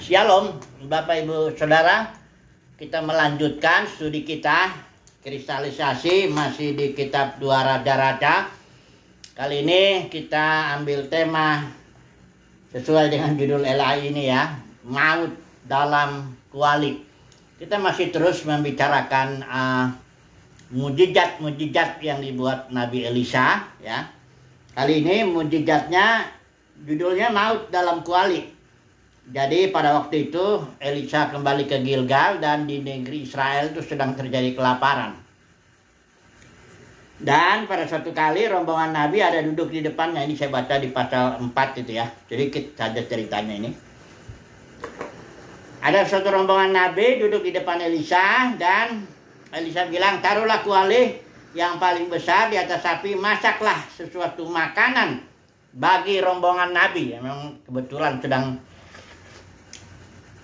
Shalom Bapak Ibu Saudara, kita melanjutkan studi kita kristalisasi masih di kitab 2 Raja-Raja. Kali ini kita ambil tema sesuai dengan judul LAI ini ya, maut dalam kuali. Kita masih terus membicarakan mujizat-mujizat yang dibuat Nabi Elisa ya. Kali ini mujizatnya judulnya maut dalam kuali. Jadi pada waktu itu Elisa kembali ke Gilgal dan di negeri Israel itu sedang terjadi kelaparan. Dan pada suatu kali rombongan Nabi ada duduk di depannya. Ini saya baca di pasal 4 itu ya. Sedikit saja ceritanya ini. Ada suatu rombongan Nabi duduk di depan Elisa dan Elisa bilang, taruhlah kuali yang paling besar di atas sapi, masaklah sesuatu makanan bagi rombongan Nabi. Ya, memang kebetulan sedang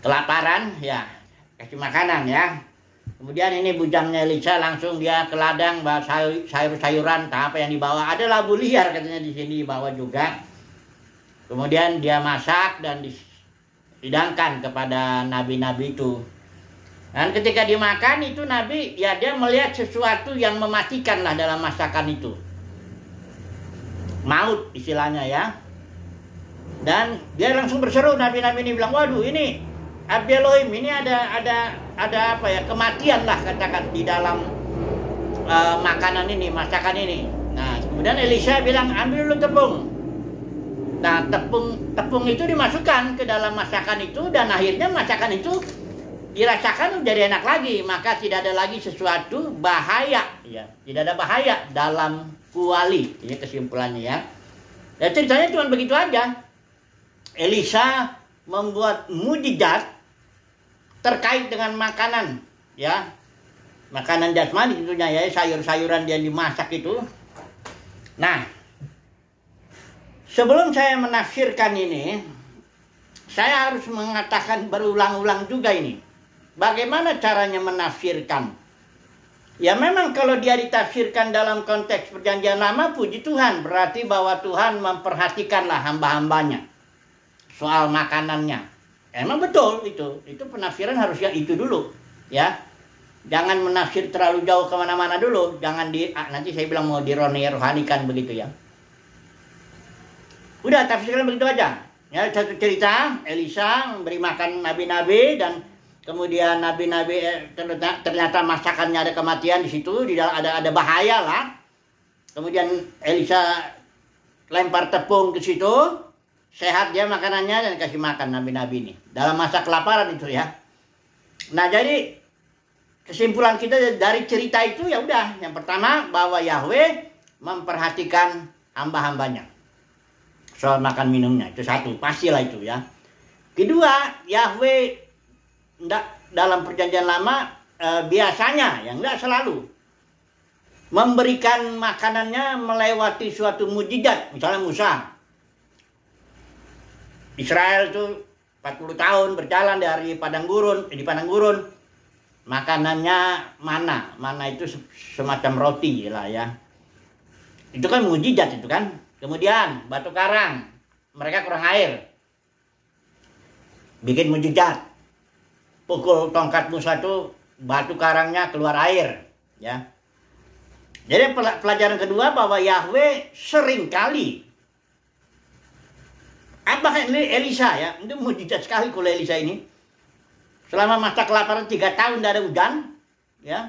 kelaparan ya, kasih makanan ya. Kemudian ini bujangnya Elisa langsung dia ke ladang bawa sayur-sayuran, apa yang dibawa, ada labu liar katanya di sini dibawa juga. Kemudian dia masak dan dihidangkan kepada nabi-nabi itu. Dan ketika dimakan itu Nabi ya dia melihat sesuatu yang mematikan lah dalam masakan itu. Maut istilahnya ya. Dan dia langsung berseru, nabi-nabi ini bilang, waduh ini Abdi Elohim, ini ada apa ya, kematian lah katakan di dalam makanan ini, masakan ini. Nah, kemudian Elisa bilang, ambil dulu tepung. Nah, tepung itu dimasukkan ke dalam masakan itu dan akhirnya masakan itu dirasakan jadi enak lagi, maka tidak ada lagi sesuatu bahaya ya. Tidak ada bahaya dalam kuali. Ini kesimpulannya ya. Dan ceritanya cuma begitu aja. Elisa membuat mujizat terkait dengan makanan ya, makanan jasmani tentunya ya, sayur-sayuran yang dimasak itu. Nah, sebelum saya menafsirkan ini, saya harus mengatakan berulang-ulang juga ini, bagaimana caranya menafsirkan. Ya memang kalau dia ditafsirkan dalam konteks perjanjian lama, puji Tuhan, berarti bahwa Tuhan memperhatikanlah hamba-hambanya soal makanannya. Emang betul itu penafsiran harusnya itu dulu ya. Jangan menafsir terlalu jauh kemana-mana dulu. Jangan nanti saya bilang mau dirohanikan begitu ya. Udah tafsirkan begitu aja. Ya, satu cerita Elisa memberi makan nabi-nabi dan kemudian nabi-nabi ternyata masakannya ada kematian di situ, di dalam ada bahaya lah. Kemudian Elisa lempar tepung ke situ. Sehat dia makanannya dan kasih makan nabi-nabi ini. Dalam masa kelaparan itu ya. Nah jadi kesimpulan kita dari cerita itu ya udah. Yang pertama bahwa Yahweh memperhatikan hamba-hambanya. Soal makan minumnya itu satu. Pastilah itu ya. Kedua Yahweh dalam perjanjian lama biasanya yang enggak selalu memberikan makanannya melewati suatu mujizat. Misalnya Musa. Israel itu 40 tahun berjalan dari padang gurun, di padang gurun. Makanannya mana. Mana itu semacam roti lah ya. Itu kan mujizat itu kan. Kemudian batu karang, mereka kurang air. Bikin mujizat. Pukul tongkat Musa itu batu karangnya keluar air ya. Jadi pelajaran kedua bahwa Yahweh seringkali bahkan Elisa ya, itu mujizat sekali kalau Elisa ini. Selama masa kelaparan 3 tahun tidak ada hujan, ya.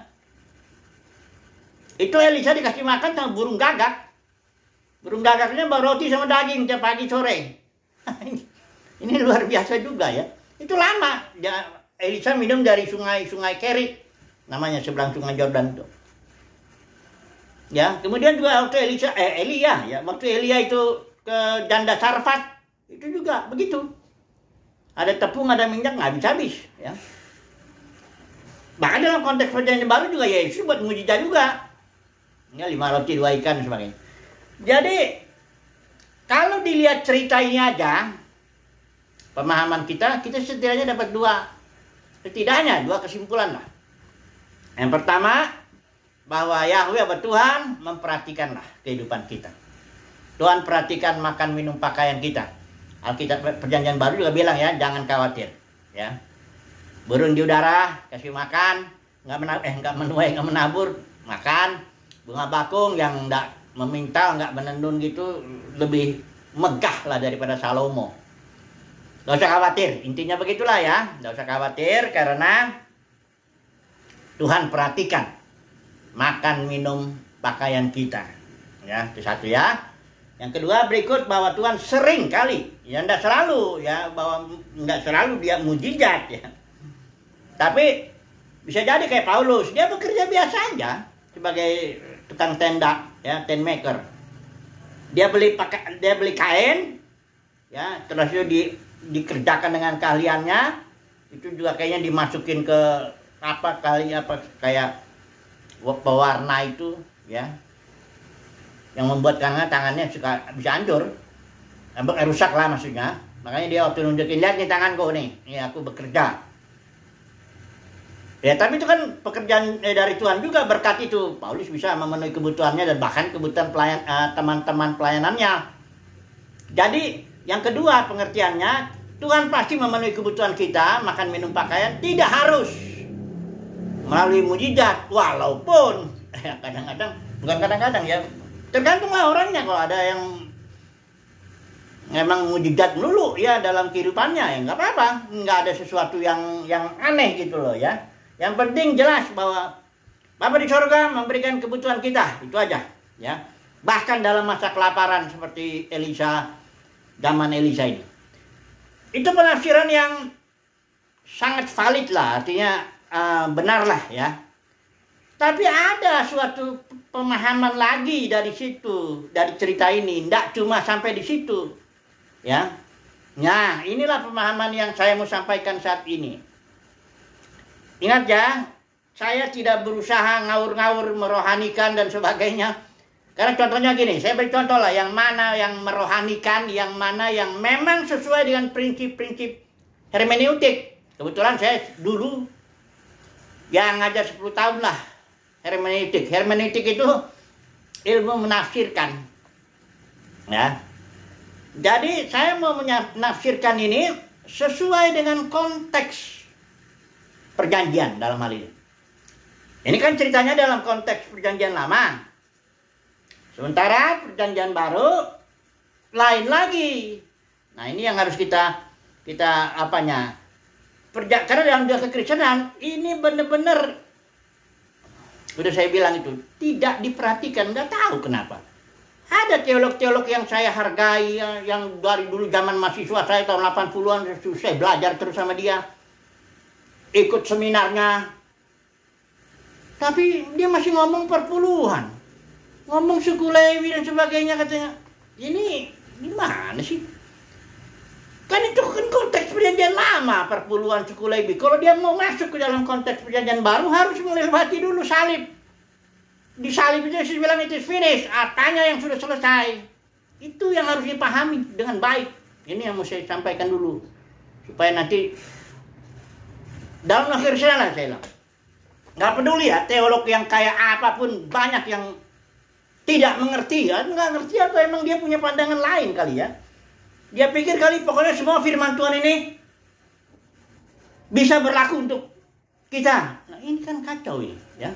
Itu Elisa dikasih makan sama burung gagak. Burung gagaknya bawa roti sama daging tiap pagi sore. Ini luar biasa juga ya. Itu lama. Ya, Elisa minum dari sungai Kerit, namanya seberang sungai Yordan itu. Ya, kemudian juga waktu Elia ya, waktu Elia itu ke janda Sarfat. Itu juga begitu. Ada tepung, ada minyak, nggak habis-habis ya. Bahkan dalam konteks perjanjian baru juga Yesus buat mujizat juga. Ya 5 roti 2 ikan dan sebagainya. Jadi kalau dilihat cerita ini aja, pemahaman kita setidaknya dapat setidaknya dua kesimpulan lah. Yang pertama, bahwa Yahweh atau Tuhan memperhatikanlah kehidupan kita. Tuhan perhatikan makan minum pakaian kita. Alkitab perjanjian baru juga bilang ya, jangan khawatir. ya. Burung di udara kasih makan, nggak menuai, nggak menabur, makan. Bunga bakung yang nggak memintal, nggak menenun gitu lebih megah lah daripada Salomo. Nggak usah khawatir, intinya begitulah ya. Nggak usah khawatir karena Tuhan perhatikan makan, minum, pakaian kita. Ya, itu satu ya. Yang kedua berikut bahwa Tuhan sering kali, ya enggak selalu ya, bahwa enggak selalu dia mujizat ya. Tapi bisa jadi kayak Paulus, dia bekerja biasa aja sebagai tukang tenda ya, tent maker. Dia beli kain ya, terus itu dikerjakan dengan keahliannya. Itu juga kayaknya dimasukin ke kayak pewarna itu ya, yang membuat tangannya suka bisa hancur, rusak lah maksudnya. Makanya dia waktu nunjukin, lihat nih tanganku nih aku bekerja. Ya tapi itu kan pekerjaan dari Tuhan juga, berkat itu Paulus bisa memenuhi kebutuhannya dan bahkan kebutuhan teman-teman pelayanannya. Jadi yang kedua pengertiannya, Tuhan pasti memenuhi kebutuhan kita, makan, minum, pakaian, tidak harus melalui mujizat. Walaupun kadang-kadang, bukan kadang-kadang ya, tergantunglah orangnya. Kalau ada yang memang mujizat melulu ya dalam kehidupannya, ya nggak apa-apa, nggak ada sesuatu yang aneh gitu loh ya. Yang penting jelas bahwa Bapa di sorga memberikan kebutuhan kita, itu aja ya. Bahkan dalam masa kelaparan seperti zaman Elisa ini. Itu penafsiran yang sangat valid lah, artinya benar lah ya. Tapi ada suatu pemahaman lagi dari situ, dari cerita ini, tidak cuma sampai di situ ya. Nah, inilah pemahaman yang saya mau sampaikan saat ini. Ingat ya, saya tidak berusaha ngawur-ngawur, merohanikan dan sebagainya. Karena contohnya gini, saya beri contoh lah, yang mana yang merohanikan, yang mana yang memang sesuai dengan prinsip-prinsip hermeneutik. Kebetulan saya dulu yang ngajar 10 tahun lah hermeneutik. Hermeneutik itu ilmu menafsirkan. Ya. Jadi saya mau menafsirkan ini sesuai dengan konteks perjanjian dalam hal ini. Ini kan ceritanya dalam konteks perjanjian lama. Sementara perjanjian baru lain lagi. Nah, ini yang harus kita karena dalam dunia kekristenan ini benar-benar, udah saya bilang itu tidak diperhatikan, nggak tahu kenapa. Ada teolog-teolog yang saya hargai, yang dari dulu zaman mahasiswa saya tahun 80-an saya belajar terus sama dia, ikut seminarnya. Tapi dia masih ngomong perpuluhan, ngomong suku Lewi dan sebagainya, katanya. Ini gimana sih? Kan itu kan konteks perjanjian lama, perpuluhan suku Lewi. Kalau dia mau masuk ke dalam konteks perjanjian baru harus melewati dulu salib. Di salib itu Yesus bilang itu finish, artinya yang sudah selesai. Itu yang harus dipahami dengan baik. Ini yang mau saya sampaikan dulu, supaya nanti dalam akhir saya bilang, nggak peduli ya teolog yang kayak apapun, banyak yang tidak mengerti ya, nggak ngerti atau emang dia punya pandangan lain kali ya. Dia pikir kali pokoknya semua firman Tuhan ini bisa berlaku untuk kita. Nah ini kan kacau ini ya.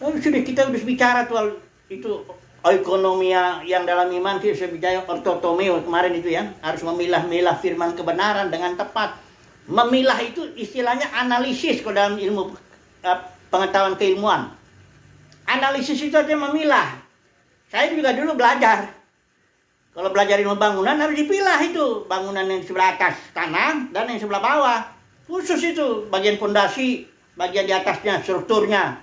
Kita udah bicara soal itu oikonomia yang dalam iman, kita bicara ortotomeo kemarin itu ya, harus memilah-milah firman kebenaran dengan tepat. Memilah itu istilahnya analisis kalau dalam ilmu pengetahuan keilmuan. Analisis itu artinya memilah. Saya juga dulu belajar. Kalau belajar ilmu bangunan harus dipilah itu. Bangunan yang sebelah atas tanah dan yang sebelah bawah. Khusus itu bagian pondasi, bagian di atasnya, strukturnya.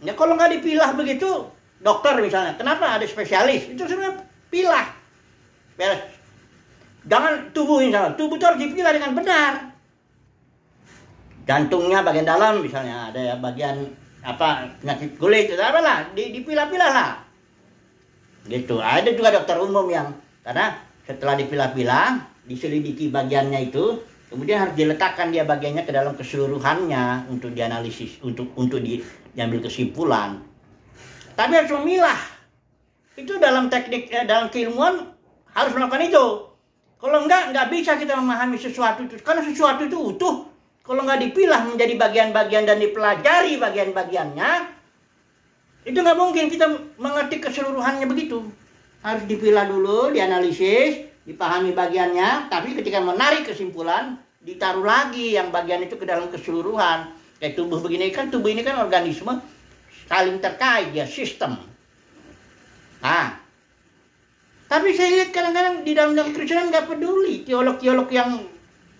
Ya kalau nggak dipilah begitu, dokter misalnya, kenapa ada spesialis? Itu sebenarnya pilah. Beres. Jangan tubuh misalnya. Tubuh itu harus dipilah dengan benar. Jantungnya bagian dalam misalnya, ada ya bagian penyakit kulit itu apalah, dipilah-pilah lah. Gitu. Ada juga dokter umum yang karena setelah dipilah-pilah, diselidiki bagiannya itu, kemudian harus diletakkan dia bagiannya ke dalam keseluruhannya untuk dianalisis, untuk diambil kesimpulan. Tapi harus memilah. Itu dalam teknik dalam keilmuan harus melakukan itu. Kalau nggak bisa kita memahami sesuatu itu. Karena sesuatu itu utuh. Kalau nggak dipilah menjadi bagian-bagian dan dipelajari bagian-bagiannya, itu nggak mungkin kita mengerti keseluruhannya begitu. Harus dipilah dulu, dianalisis, dipahami bagiannya, tapi ketika menarik kesimpulan, ditaruh lagi yang bagian itu ke dalam keseluruhan. Kayak tubuh begini kan, tubuh ini kan organisme saling terkait, ya sistem. Nah, tapi saya lihat kadang-kadang di dalam kekristenan nggak peduli. Teolog-teolog yang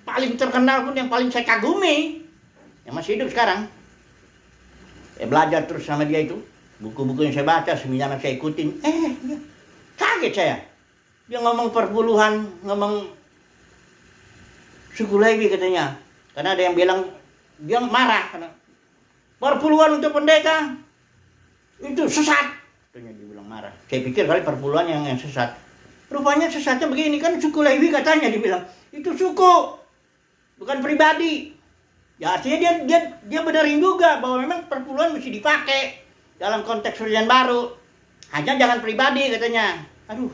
paling terkenal pun, yang paling saya kagumi, yang masih hidup sekarang. Saya belajar terus sama dia itu. Buku-buku yang saya baca, seminar yang saya ikutin. Kaget saya. Dia ngomong perpuluhan, ngomong suku Lewi katanya. Karena ada yang bilang, dia marah. Karena perpuluhan untuk pendeta, itu sesat. Katanya dia bilang marah. Saya pikir kali perpuluhan yang sesat. Rupanya sesatnya begini, kan suku Lewi katanya dibilang. Itu suku. Bukan pribadi. Ya artinya dia benerin juga bahwa memang perpuluhan mesti dipakai dalam konteks perjanjian baru. Hanya jangan pribadi katanya. Aduh.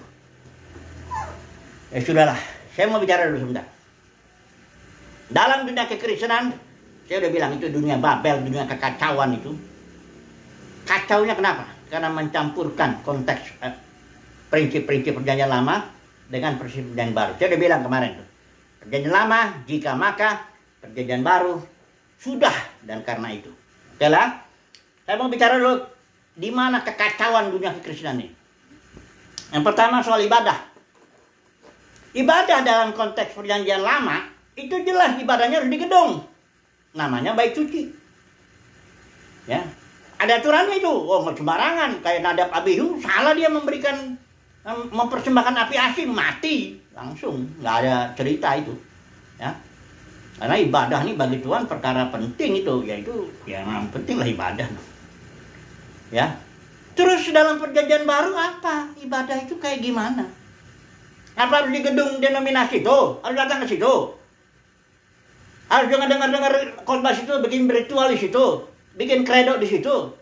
Ya sudahlah, saya mau bicara dulu sebentar. Dalam dunia kekristenan, saya udah bilang itu dunia Babel, dunia kekacauan itu. Kacaunya kenapa? Karena mencampurkan konteks prinsip-prinsip perjanjian lama dengan prinsip perjanjian baru. Saya udah bilang kemarin tuh. Perjanjian lama, jika maka, perjanjian baru, sudah, dan karena itu. Oke lah, saya mau bicara dulu, di mana kekacauan dunia kekristenan ini. Yang pertama soal ibadah. Ibadah dalam konteks perjanjian lama, itu jelas ibadahnya harus di gedung. Namanya bait suci. Ya, ada aturannya itu. Oh, sembarangan. Kayak Nadab Abihu, salah dia mempersembahkan api asin, mati. Langsung, nggak ada cerita itu, ya. Karena ibadah ini bagi Tuhan perkara penting itu, yaitu yang penting lah ibadah, ya. Terus dalam perjanjian baru apa? Ibadah itu kayak gimana? Apa harus di gedung denominasi itu? Harus datang ke situ? Harus dengar khotbah situ, bikin ritual di situ, bikin kredo di situ,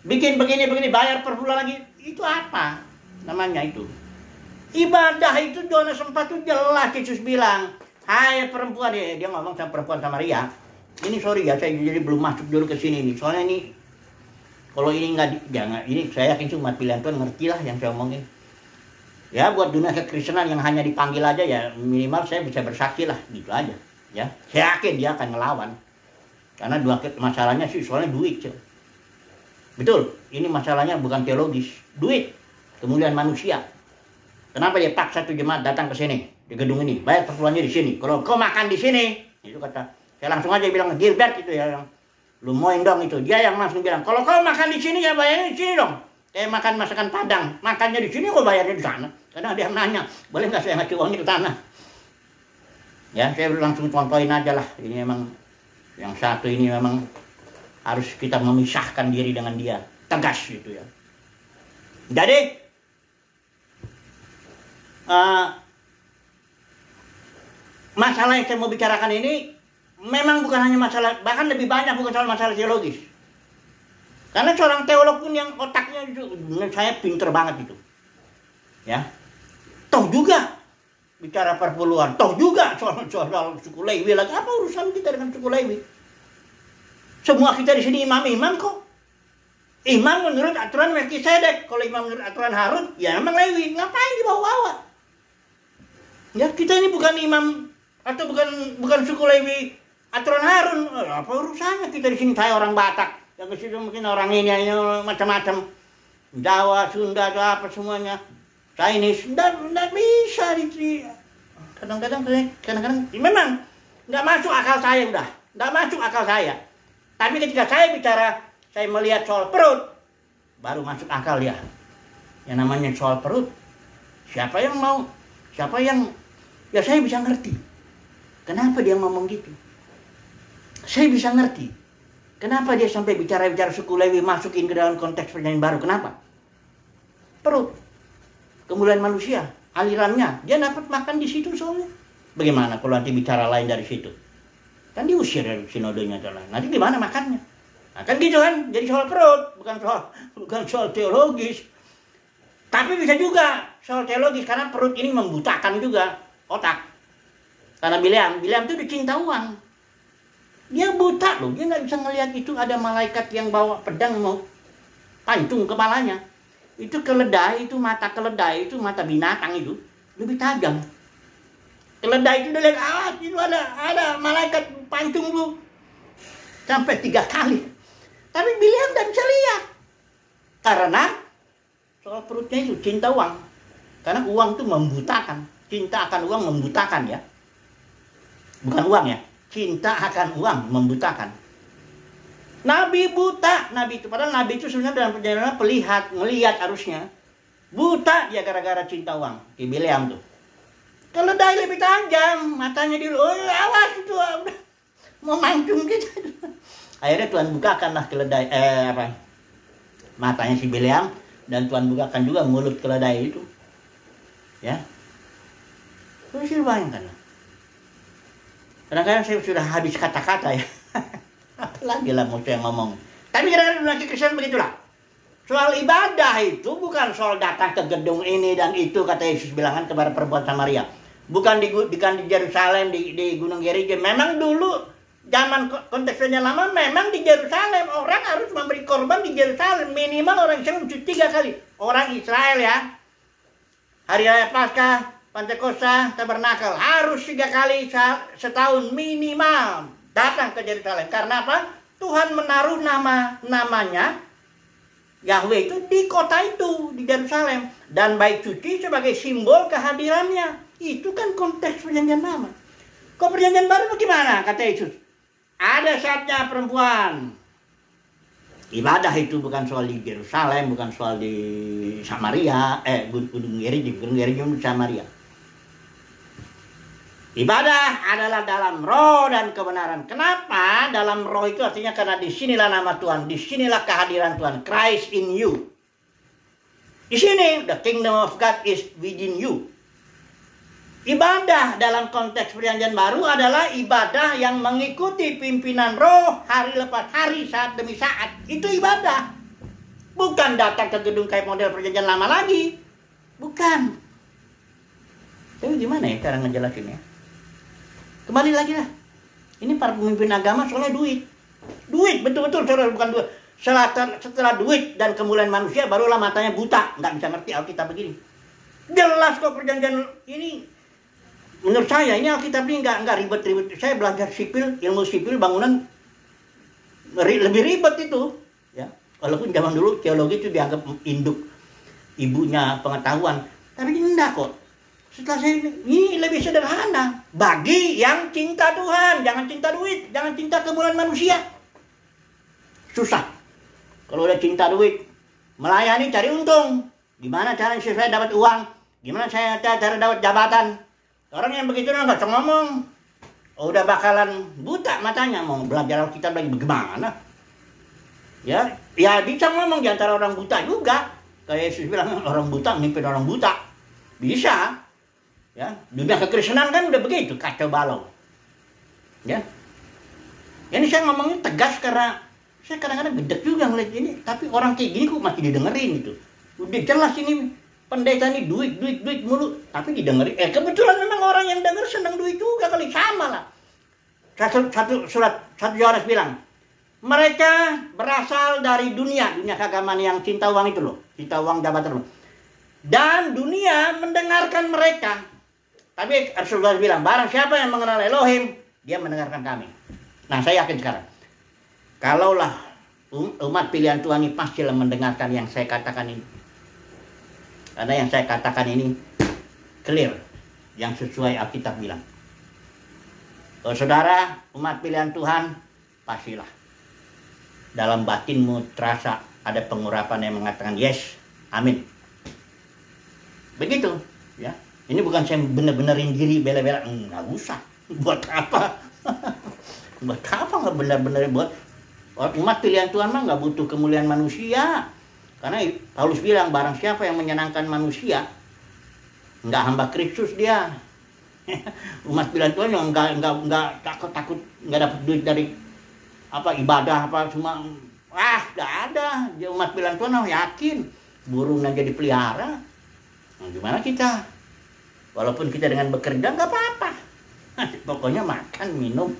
bikin begini bayar per bulan lagi? Itu apa namanya itu? Ibadah itu Yohanes 4 itu jelas Yesus bilang, hai perempuan, dia ngomong sama perempuan Samaria. Ini sorry ya, saya jadi belum masuk dulu ke sini nih. Soalnya ini kalau ini jangan, ini saya yakin cuma pilihan Tuhan, ngerti lah yang saya omongin. Ya buat dunia kekristenan yang hanya dipanggil aja ya minimal saya bisa bersaksi lah, gitu aja. Ya, saya yakin dia akan ngelawan. Karena masalahnya sih soalnya duit. Betul, ini masalahnya bukan teologis, duit, kemuliaan manusia. Kenapa dia paksa tuh jemaat datang ke sini, di gedung ini, bayar perpuluhannya di sini. Kalau kau makan di sini, itu kata, saya langsung aja bilang Gilbert itu ya, yang lu moin dong itu. Dia yang langsung bilang, kalau kau makan di sini ya bayarnya di sini dong. Kayak makan masakan Padang, makannya di sini kok bayarnya di sana. Karena ada yang nanya, boleh nggak saya ngasih uangnya ke tanah? Ya, saya langsung contohin aja lah. Ini memang yang satu ini memang harus kita memisahkan diri dengan dia, tegas gitu ya. Jadi masalah yang saya mau bicarakan ini memang bukan hanya masalah, bahkan lebih banyak bukan soal masalah teologis. Karena seorang teolog pun yang otaknya itu, saya pinter banget itu. Ya. Toh juga bicara perpuluhan, toh juga soal suku Lewi lagi. Apa urusan kita dengan suku Lewi? Semua kita di sini imam-imam kok. Imam menurut aturan Melkisedek, kalau imam menurut aturan Harun, ya memang Lewi. Ngapain dibawa-bawa? Ya kita ini bukan imam atau bukan suku Lewi aturan Harun. Apa urusannya kita di sini? Saya orang Batak, yang ke situ mungkin orang ini macam-macam, Jawa, Sunda, atau apa semuanya, Chinese, nggak bisa di. Kadang-kadang memang nggak masuk akal saya, udah nggak masuk akal saya. Tapi ketika saya bicara, saya melihat soal perut, baru masuk akal ya. Yang namanya soal perut, siapa yang mau, siapa yang, ya saya bisa ngerti. Kenapa dia ngomong gitu? Saya bisa ngerti. Kenapa dia sampai bicara-bicara suku Lewi masukin ke dalam konteks perjanjian baru? Kenapa? Perut, kemuliaan manusia, alirannya, dia dapat makan di situ soalnya. Bagaimana kalau nanti bicara lain dari situ? Kan diusir dari sinodenya jalan. Nanti gimana makannya? Nah, kan gitu kan? Jadi soal perut, bukan soal teologis. Tapi bisa juga soal teologis karena perut ini membutakan juga. otak. Karena Bileam itu dicinta uang. Dia buta loh, dia nggak bisa ngelihat itu ada malaikat yang bawa pedang mau pancung kepalanya. Itu keledai, itu mata keledai, itu mata binatang itu lebih tajam. Keledai itu dia lihat, itu ada malaikat pancung lu sampai 3 kali. Tapi Bileam nggak bisa lihat karena soal perutnya itu cinta uang. Karena uang itu membutakan, cinta akan uang membutakan ya. Bukan uang ya, cinta akan uang membutakan. Nabi buta, nabi itu padahal nabi itu sebenarnya dalam perjalanan ngelihat harusnya. Buta dia gara-gara cinta uang. Di Bileam tuh. Keledai lebih tajam, matanya dulu, awas itu udah mau mancung gitu. Akhirnya Tuhan bukakanlah keledai matanya si Bileam, dan Tuhan bukakan juga mulut keledai itu. Ya. Terus bayangkan. Kadang-kadang saya sudah habis kata-kata ya. Apalagi lah mau saya ngomong. Tapi kadang-kadang lagi Kristen begitulah. Soal ibadah itu bukan soal datang ke gedung ini dan itu, kata Yesus bilang kan kepada perempuan Samaria. Bukan di Yerusalem, di Gunung Gerizim. Memang dulu zaman konteksnya lama memang di Yerusalem orang harus memberi korban di Yerusalem, minimal orang Islam 3 kali. Orang Israel ya, hari raya Paskah, Pentakosta, Tabernakel harus 3 kali setahun minimal datang ke Yerusalem. Karena apa? Tuhan menaruh namanya Yahweh itu di kota itu, di Yerusalem, dan bait suci sebagai simbol kehadirannya. Itu kan konteks perjanjian lama. Kok perjanjian baru bagaimana? Kata Yesus, ada saatnya perempuan. Ibadah itu bukan soal di Yerusalem, bukan soal di Samaria, Gunung Gerizim di Samaria. Ibadah adalah dalam roh dan kebenaran. Kenapa? Dalam roh itu artinya karena disinilah nama Tuhan, disinilah kehadiran Tuhan, Christ in you. Di sini, the kingdom of God is within you. Ibadah dalam konteks perjanjian baru adalah ibadah yang mengikuti pimpinan roh hari lepas hari, saat demi saat. Itu ibadah. Bukan datang ke gedung kayak model perjanjian lama lagi. Bukan. Tapi gimana ya cara ngejelasinnya? Kembali lagi lah. Ini para pemimpin agama soalnya duit. Duit, betul-betul saudara, bukan duit. Setelah duit dan kemuliaan manusia, barulah matanya buta. Nggak bisa ngerti Alkitab begini. Jelas kok perjanjian ini. Menurut saya ini Alkitab ini nggak ribet-ribet. Saya belajar sipil, ilmu sipil bangunan lebih ribet itu, ya. Walaupun zaman dulu teologi itu dianggap induk ibunya pengetahuan, tapi ini enggak kok. Setelah saya ini lebih sederhana bagi yang cinta Tuhan, jangan cinta duit, jangan cinta kemuliaan manusia. Susah. Kalau udah cinta duit, melayani cari untung. Gimana caranya saya dapat uang? Gimana saya cara dapat jabatan? Orang yang begitu nggak usah ngomong. Oh, udah bakalan buta matanya, mau belajar Alkitab lagi bagaimana? Ya bisa ngomong di antara orang buta juga. Kayak Yesus bilang orang buta memimpin orang buta. Bisa. Ya, dunia kekristenan kan udah begitu, kacau balau. Ya. Ini saya ngomongnya tegas karena saya kadang-kadang gedek juga ngeliat ini, tapi orang kayak gini kok masih didengerin gitu. Udah jelas ini pendeta ini duit mulu, tapi didengerin. Kebetulan memang orang yang denger senang duit juga kali, sama lah. Satu Yohanes bilang, mereka berasal dari dunia keagamaan yang cinta uang itu loh, cinta uang jabatan loh. Dan dunia mendengarkan mereka. Tapi Rasulullah bilang, barang siapa yang mengenal Elohim, dia mendengarkan kami. Nah, saya yakin sekarang, kalaulah umat pilihan Tuhan ini pastilah mendengarkan yang saya katakan ini. Karena yang saya katakan ini clear, yang sesuai Alkitab bilang. Kalau saudara umat pilihan Tuhan, pastilah dalam batinmu terasa ada pengurapan yang mengatakan yes, amin. Begitu, ya. Ini bukan saya bener-benerin diri bela-bela, nggak usah. Buat apa? Buat apa nggak bener-bener buat umat pilihan Tuhan mah nggak butuh kemuliaan manusia. Karena Paulus bilang barang siapa yang menyenangkan manusia, nggak hamba Kristus dia. Umat pilihan Tuhan yang nggak takut nggak dapat duit dari ibadah semua, nggak ada. Dia umat pilihan Tuhan yakin burung aja dipelihara. Nah, gimana kita? Walaupun kita dengan bekerja nggak apa-apa. Pokoknya makan, minum,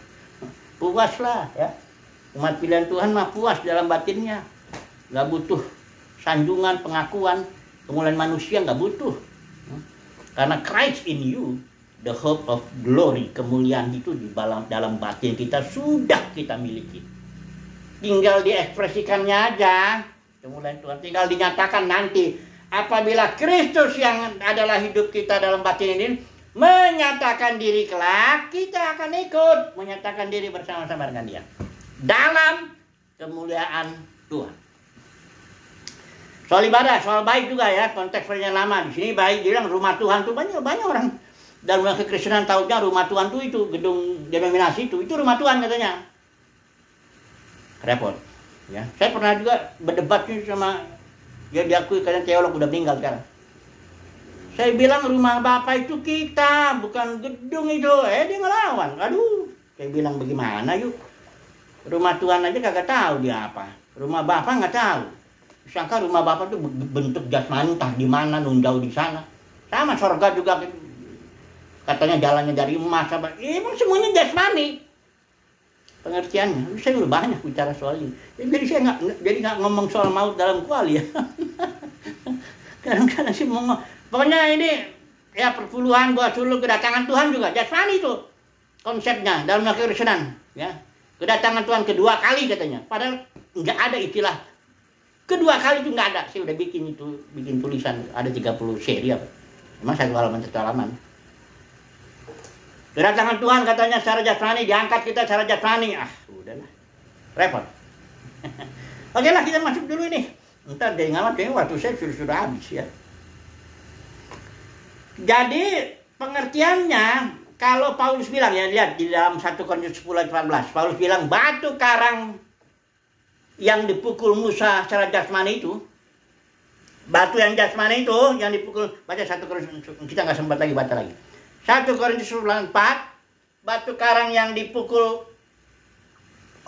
puaslah ya. Umat pilihan Tuhan mah puas dalam batinnya. Nggak butuh sanjungan, pengakuan, kemuliaan manusia nggak butuh. Karena Christ in you, the hope of glory, kemuliaan itu di dalam batin kita sudah kita miliki. Tinggal diekspresikannya aja, kemuliaan Tuhan. Tinggal dinyatakan nanti. Apabila Kristus yang adalah hidup kita dalam batin ini menyatakan diri kelak, kita akan ikut menyatakan diri bersama-sama dengan Dia dalam kemuliaan Tuhan. Soal ibadah, soal baik juga ya, konteks perjanjian lama. Di sini baik, bilang rumah Tuhan tuh banyak orang dalam kekristenan tahunya rumah Tuhan tuh itu gedung denominasi itu rumah Tuhan katanya. Repot, ya. Saya pernah juga berdebat sama dia, diakui kalian teolog udah meninggal sekarang. Saya bilang rumah Bapak itu kita, bukan gedung itu. Dia ngelawan. Aduh, saya bilang bagaimana yuk? Rumah Tuhan aja kagak tahu dia apa. Rumah Bapak nggak tahu. Sangka rumah Bapak itu bentuk jasmani, entah di mana, nunjau di sana. Sama surga juga katanya jalannya dari emas apa. Emang semuanya jasmani. Pengertiannya, saya udah banyak bicara soal ini. Jadi saya nggak ngomong soal maut dalam kuali ya. Kadang-kadang sih ngomong. Pokoknya ini ya perpuluhan buat suluh kedatangan Tuhan juga jasmani itu konsepnya dalam kekristenan. Ya, kedatangan Tuhan kedua kali katanya. Padahal nggak ada istilah. Kedua kali itu nggak ada. Saya udah bikin tulisan ada 30 seri apa. Emang satu halaman. Kedatangan Tuhan katanya secara jasmani, diangkat kita secara jasmani. Udahlah. Repot. Oke lah, kita masuk dulu ini. Ntar dia ngamat kayaknya waktu saya sudah habis ya. Jadi pengertiannya kalau Paulus bilang ya, lihat di dalam 1 Korintus 10 ayat 14. Paulus bilang batu karang yang dipukul Musa secara jasmani itu, batu yang jasmani itu yang dipukul, baca 1 Korintus, kita nggak sempat lagi baca lagi. 1 Korintus 4, batu karang yang dipukul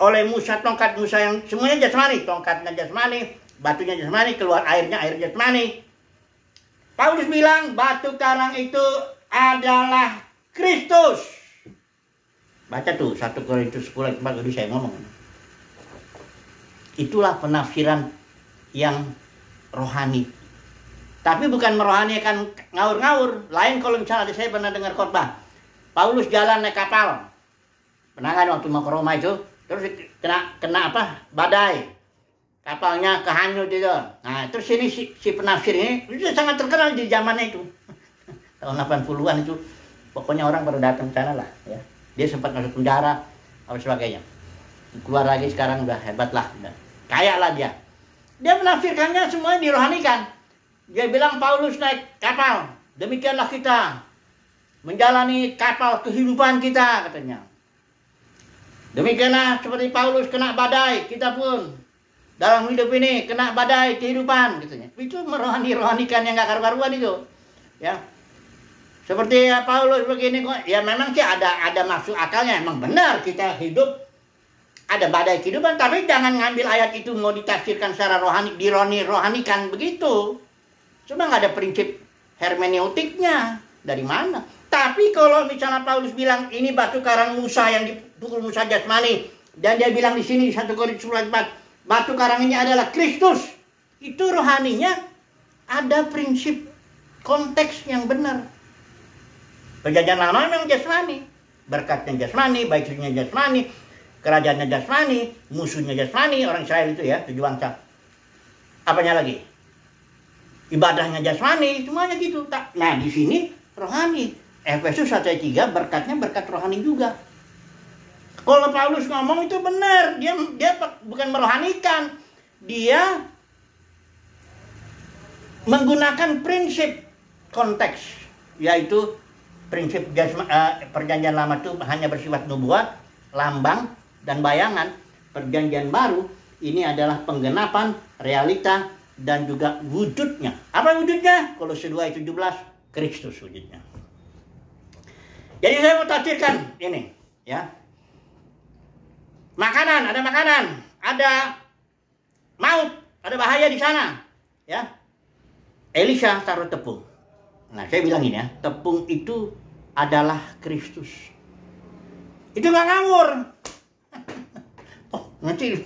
oleh Musa, tongkat Musa yang semuanya jasmani, tongkatnya jasmani, batunya jasmani, keluar air jasmani. Paulus bilang batu karang itu adalah Kristus. Baca tuh 1 Korintus 10 ayat 4, tadi saya ngomong. Itulah penafsiran yang rohani. Tapi bukan merohanikan ngawur-ngawur. Lain kalau misalnya saya pernah dengar khotbah. Paulus jalan naik kapal. Pernah kan waktu mau ke Roma itu? Terus kena apa? Badai. Kapalnya kehanyut itu. Nah, terus ini si penafsir ini itu sangat terkenal di zamannya itu. Tahun 80-an itu. Pokoknya orang baru datang ke sana lah. Ya. Dia sempat masuk penjara. Apa sebagainya. Keluar lagi sekarang udah hebat lah. Kaya lah dia. Dia menafsirkannya semuanya dirohanikan. Dia bilang Paulus naik kapal. Demikianlah kita menjalani kapal kehidupan kita katanya. Demikianlah seperti Paulus kena badai. Kita pun dalam hidup ini kena badai kehidupan katanya. Itu merohanikan yang gak karu-karuan itu. Ya. Seperti ya Paulus begini kok. Ya memang sih ada maksud akalnya. Emang benar kita hidup ada badai kehidupan, tapi jangan ngambil ayat itu mau ditafsirkan secara rohani, rohanikan begitu. Cuma nggak ada prinsip hermeneutiknya dari mana. Tapi kalau misalnya Paulus bilang ini batu karang Musa yang dipukul Musa jasmani, dan dia bilang di sini 1 Korintus 4, batu karang ini adalah Kristus, itu rohaninya ada prinsip konteks yang benar. Perjanjian lama memang jasmani, berkatnya jasmani, baiknya jasmani, kerajaannya jasmani, musuhnya jasmani, orang Israel itu ya, 7 bangsa. Apanya lagi? Ibadahnya jasmani, semuanya gitu. Nah, di sini rohani. Efesus 1 ayat 3 berkatnya berkat rohani juga. Kalau Paulus ngomong itu benar, dia bukan merohanikan. Dia menggunakan prinsip konteks, yaitu prinsip perjanjian lama itu hanya bersifat nubuat, lambang, dan bayangan. Perjanjian baru ini adalah penggenapan, realita, dan juga wujudnya. Apa wujudnya? Kolose 2 ayat 17, Kristus wujudnya. Jadi saya mau tafsirkan ini, ya. Makanan, ada maut, ada bahaya di sana, ya. Elisha taruh tepung. Nah, saya bilang ini ya, tepung itu adalah Kristus. Itu nggak ngawur. Oh, nanti.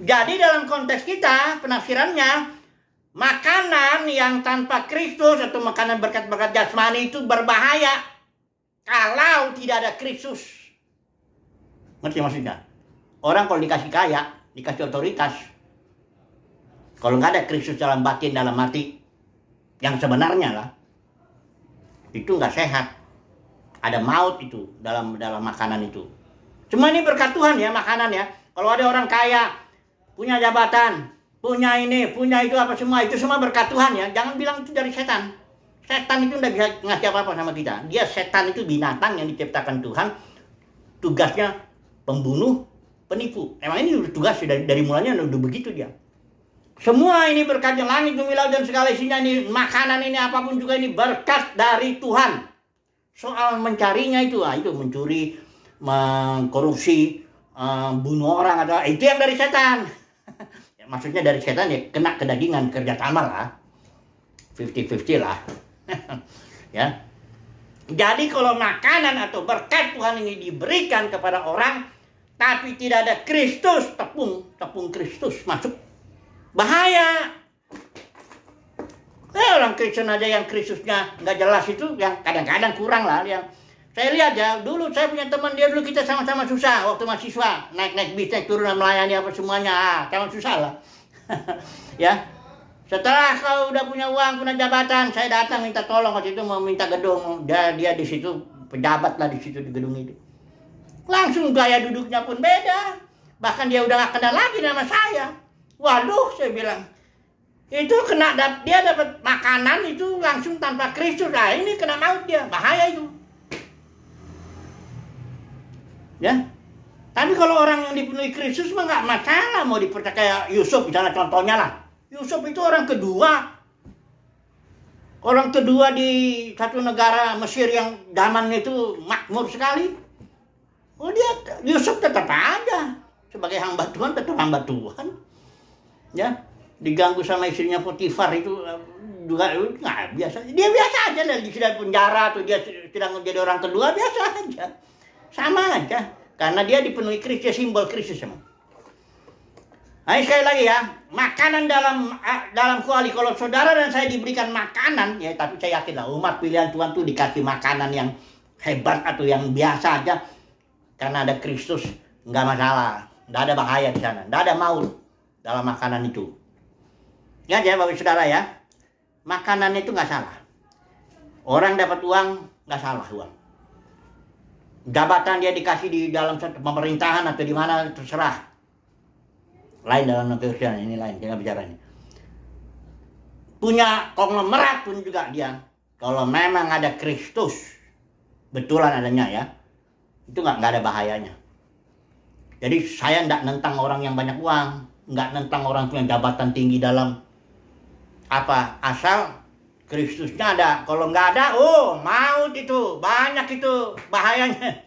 Jadi dalam konteks kita, penafsirannya, makanan yang tanpa Kristus atau makanan berkat-berkat jasmani itu berbahaya kalau tidak ada Kristus. Ngerti maksudnya? Orang kalau dikasih kaya, dikasih otoritas, kalau nggak ada Kristus dalam batin, dalam hati, yang sebenarnya lah, itu nggak sehat. Ada maut itu dalam makanan itu. Cuma ini berkat Tuhan ya, makanan ya. Kalau ada orang kaya, punya jabatan, punya ini, punya itu, apa semua, itu semua berkat Tuhan ya. Jangan bilang itu dari setan. Setan itu nggak bisa ngasih apa-apa sama kita. Dia, setan itu binatang yang diciptakan Tuhan. Tugasnya pembunuh, penipu. Emang ini tugas dari mulanya udah begitu dia. Semua ini berkatnya, langit, bumi, laut, dan segala isinya ini, makanan ini, apapun juga ini berkat dari Tuhan. Soal mencarinya itu mencuri, mengkorupsi, bunuh orang, atau itu yang dari setan. Maksudnya dari setan ya kena kedagingan, kerja sama lah. 50-50 lah. Ya. Jadi kalau makanan atau berkat Tuhan ini diberikan kepada orang, tapi tidak ada Kristus, tepung Kristus masuk, bahaya. Orang Kristen aja yang Kristusnya nggak jelas itu, yang kadang-kadang kurang lah. Yang saya lihat ya, dulu saya punya teman, dia dulu kita sama-sama susah waktu mahasiswa, naik bis, naik turun, melayani apa semuanya, sama susah lah. Ya, setelah kau udah punya uang, punya jabatan, saya datang minta tolong waktu itu, mau minta gedung, dia di situ pejabat lah di situ di gedung itu. Langsung gaya duduknya pun beda, bahkan dia udah gak kenal lagi nama saya. Waduh, saya bilang, itu dia dapat makanan itu langsung tanpa Kristus. Nah, ini kena maut dia, bahaya itu. Ya. Tapi kalau orang yang dipenuhi Kristus mah nggak masalah, mau dipercaya kayak Yusuf misalnya, contohnya lah. Yusuf itu orang kedua di satu negara Mesir yang zaman itu makmur sekali. Oh, Yusuf tetap aja sebagai hamba Tuhan, tetap hamba Tuhan. Ya. Diganggu sama istrinya Potifar itu juga nggak biasa. Dia biasa aja lah di penjara, atau dia sedang menjadi orang kedua, biasa aja, sama aja, karena dia dipenuhi Kristus, simbol Kristus semua. Nah, sekali lagi ya, makanan dalam kuali, kalau saudara dan saya diberikan makanan ya, tapi saya yakin lah umat pilihan Tuhan tuh dikasih makanan yang hebat atau yang biasa aja, karena ada Kristus, nggak masalah, nggak ada bahaya di sana, nggak ada maut dalam makanan itu. Ya, Bapak Saudara ya, makanan itu nggak salah. Orang dapat uang nggak salah uang. Jabatan dia dikasih di dalam pemerintahan atau di mana terserah. Lain dalam negara ini lain, jangan bicara ini. Punya konglomerat pun juga dia. Kalau memang ada Kristus, betulan adanya ya, itu nggak ada bahayanya. Jadi saya nggak nentang orang yang banyak uang, nggak nentang orang punya jabatan tinggi dalam apa, asal Kristusnya ada. Kalau nggak ada, maut itu, banyak itu bahayanya.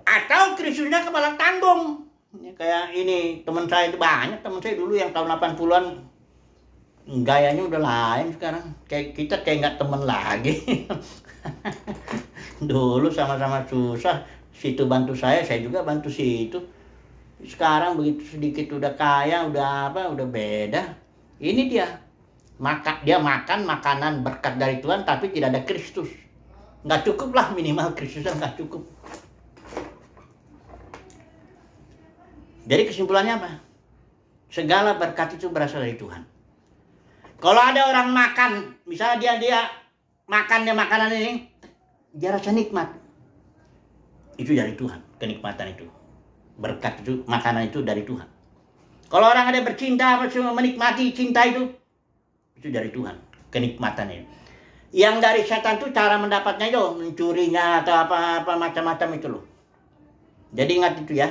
Atau Kristusnya kepala tanggung. Ini kayak ini, teman saya itu banyak, teman saya dulu yang tahun 80-an, gayanya udah lain sekarang. Kayak kita kayak nggak temen lagi. Dulu sama-sama susah, situ bantu saya juga bantu situ. Sekarang begitu sedikit udah kaya, udah beda. Ini dia makan makanan berkat dari Tuhan, tapi tidak ada Kristus. Nggak cukup lah, minimal Kristusnya nggak cukup. Jadi kesimpulannya apa? Segala berkat itu berasal dari Tuhan. Kalau ada orang makan, misalnya dia makannya makanan ini, dia rasa nikmat, itu dari Tuhan, kenikmatan itu. Berkat itu, makanan itu dari Tuhan. Kalau orang ada bercinta, menikmati cinta itu dari Tuhan, kenikmatannya. Yang dari setan itu cara mendapatnya itu, mencurinya atau apa-apa macam-macam itu loh. Jadi ingat itu ya,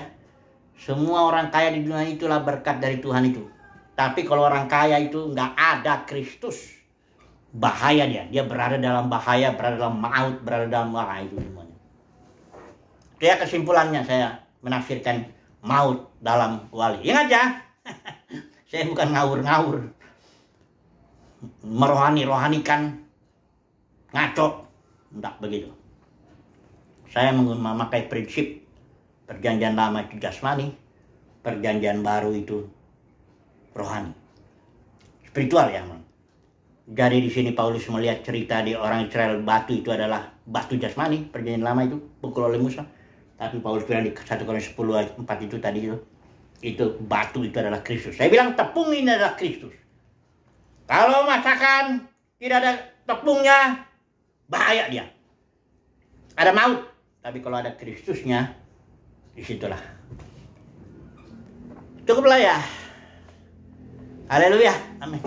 semua orang kaya di dunia itulah berkat dari Tuhan itu. Tapi kalau orang kaya itu nggak ada Kristus, bahaya dia berada dalam bahaya, berada dalam maut, berada dalam bahaya itu semuanya. Itu ya kesimpulannya, saya menafsirkan maut dalam wali. Ingat ya, saya bukan ngawur-ngawur, merohani-rohanikan ngaco. Enggak begitu. Saya memakai prinsip perjanjian lama itu jasmani, perjanjian baru itu rohani, spiritual ya. Jadi di sini Paulus melihat cerita di orang Israel, batu itu adalah batu jasmani, perjanjian lama itu pukul oleh Musa. Tapi Paulus bilang di 1 Korintus 10 ayat 4 itu tadi itu batu itu adalah Kristus. Saya bilang tepung ini adalah Kristus. Kalau masakan tidak ada tepungnya, bahaya dia. Ada maut. Tapi kalau ada Kristusnya, disitulah. Cukuplah ya. Haleluya. Amin.